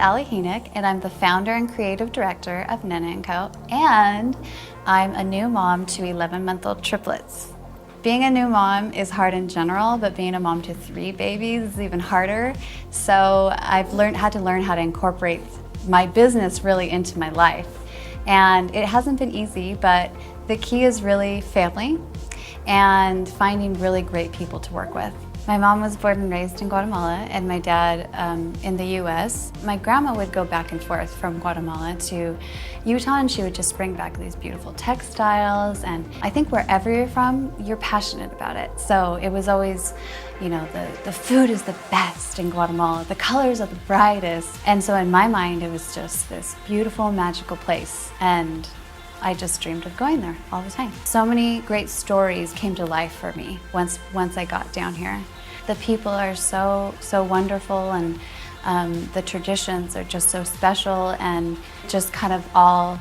Ali Hynek, and I'm the founder and creative director of Nena Co, and I'm a new mom to 11-month-old triplets. Being a new mom is hard in general, but being a mom to 3 babies is even harder. So I've had to learn how to incorporate my business really into my life. And it hasn't been easy, but the key is really family and finding really great people to work with. My mom was born and raised in Guatemala, and my dad in the US. My grandma would go back and forth from Guatemala to Utah, and she would just bring back these beautiful textiles. And I think wherever you're from, you're passionate about it. So it was always, you know, the food is the best in Guatemala, the colors are the brightest. And so in my mind, it was just this beautiful, magical place. And I just dreamed of going there all the time. So many great stories came to life for me once I got down here. The people are so wonderful, and the traditions are just so special, and just kind of all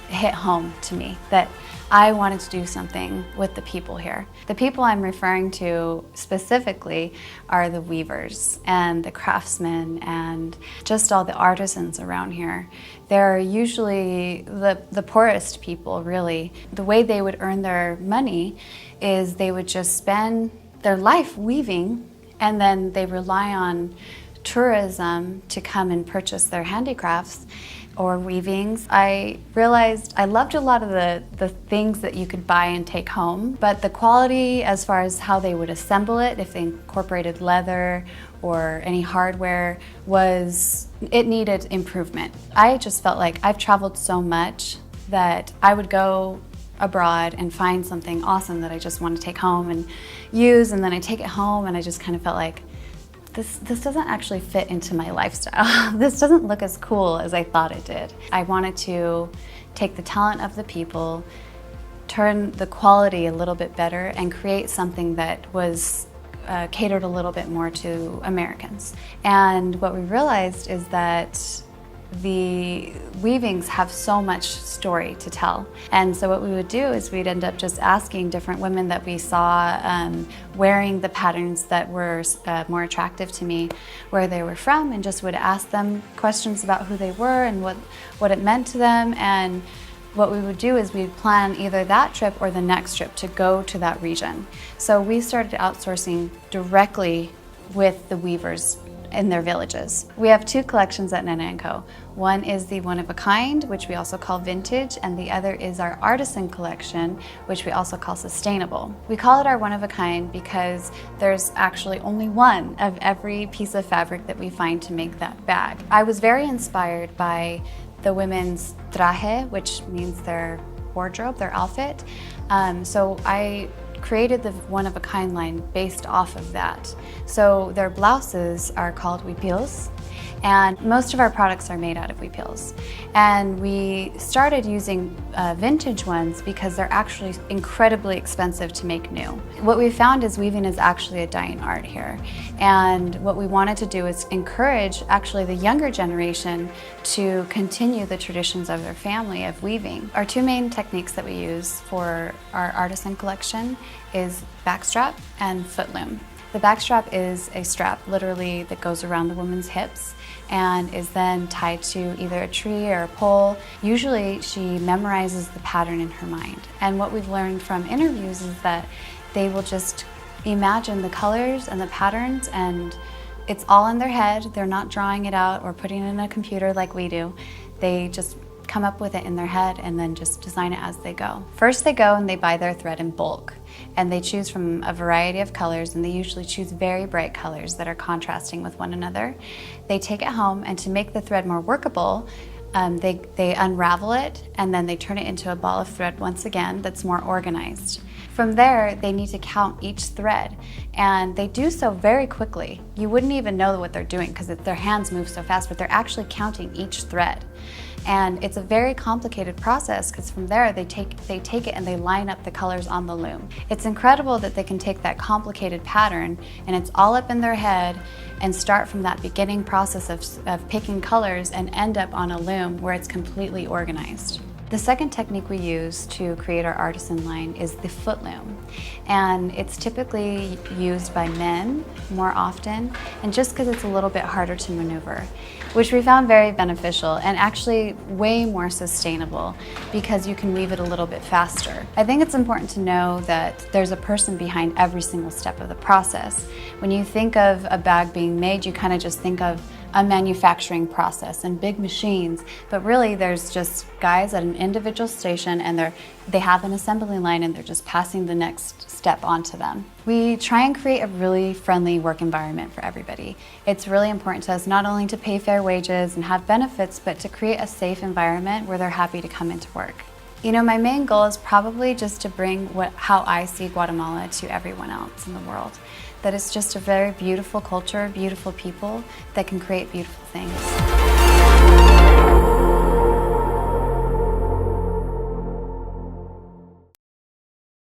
hit home to me that I wanted to do something with the people here. The people I'm referring to specifically are the weavers and the craftsmen and just all the artisans around here. They're usually the poorest people, really. The way they would earn their money is they would just spend their life weaving, and then they rely on tourism to come and purchase their handicrafts or weavings. I realized I loved a lot of the things that you could buy and take home, but the quality as far as how they would assemble it, if they incorporated leather or any hardware, it needed improvement. I just felt like I've traveled so much that I would go abroad and find something awesome that I just want to take home and use, and then I take it home and I just kind of felt like, this doesn't actually fit into my lifestyle. This doesn't look as cool as I thought it did. I wanted to take the talent of the people, turn the quality a little bit better, and create something that was catered a little bit more to Americans. And what we realized is that the weavings have so much story to tell. And so what we would do is we'd end up just asking different women that we saw wearing the patterns that were more attractive to me, where they were from, and just would ask them questions about who they were and what it meant to them. And what we would do is we'd plan either that trip or the next trip to go to that region. So we started outsourcing directly with the weavers in their villages. We have 2 collections at Nena Co. One is the one-of-a-kind, which we also call vintage, and the other is our artisan collection, which we also call sustainable. We call it our one-of-a-kind because there's actually only one of every piece of fabric that we find to make that bag. I was very inspired by the women's traje, which means their wardrobe, their outfit. So I created the one-of-a-kind line based off of that. So their blouses are called huipils, and most of our products are made out of huipils. And we started using vintage ones because they're actually incredibly expensive to make new. What we found is weaving is actually a dying art here. And what we wanted to do is encourage actually the younger generation to continue the traditions of their family of weaving. Our 2 main techniques that we use for our artisan collection is backstrap and footloom. The backstrap is a strap literally that goes around the woman's hips and is then tied to either a tree or a pole. Usually she memorizes the pattern in her mind. And what we've learned from interviews is that they will just imagine the colors and the patterns, and it's all in their head. They're not drawing it out or putting it in a computer like we do. They just come up with it in their head and then just design it as they go. First they go and they buy their thread in bulk, and they choose from a variety of colors, and they usually choose very bright colors that are contrasting with one another. They take it home, and to make the thread more workable, they unravel it, and then they turn it into a ball of thread once again that's more organized. From there, they need to count each thread, and they do so very quickly. You wouldn't even know what they're doing because their hands move so fast, but they're actually counting each thread. And it's a very complicated process because from there they take it and they line up the colors on the loom. It's incredible that they can take that complicated pattern, and it's all up in their head, and start from that beginning process of picking colors and end up on a loom where it's completely organized. The second technique we use to create our artisan line is the foot loom. And it's typically used by men more often, and just because it's a little bit harder to maneuver, which we found very beneficial and actually way more sustainable because you can weave it a little bit faster. I think it's important to know that there's a person behind every single step of the process. When you think of a bag being made, you kind of just think of a manufacturing process and big machines, but really there's just guys at an individual station and they have an assembly line and they're just passing the next step on to them. We try and create a really friendly work environment for everybody. It's really important to us not only to pay fair wages and have benefits, but to create a safe environment where they're happy to come into work. You know, my main goal is probably just to bring how I see Guatemala to everyone else in the world. That it's just a very beautiful culture, beautiful people that can create beautiful things.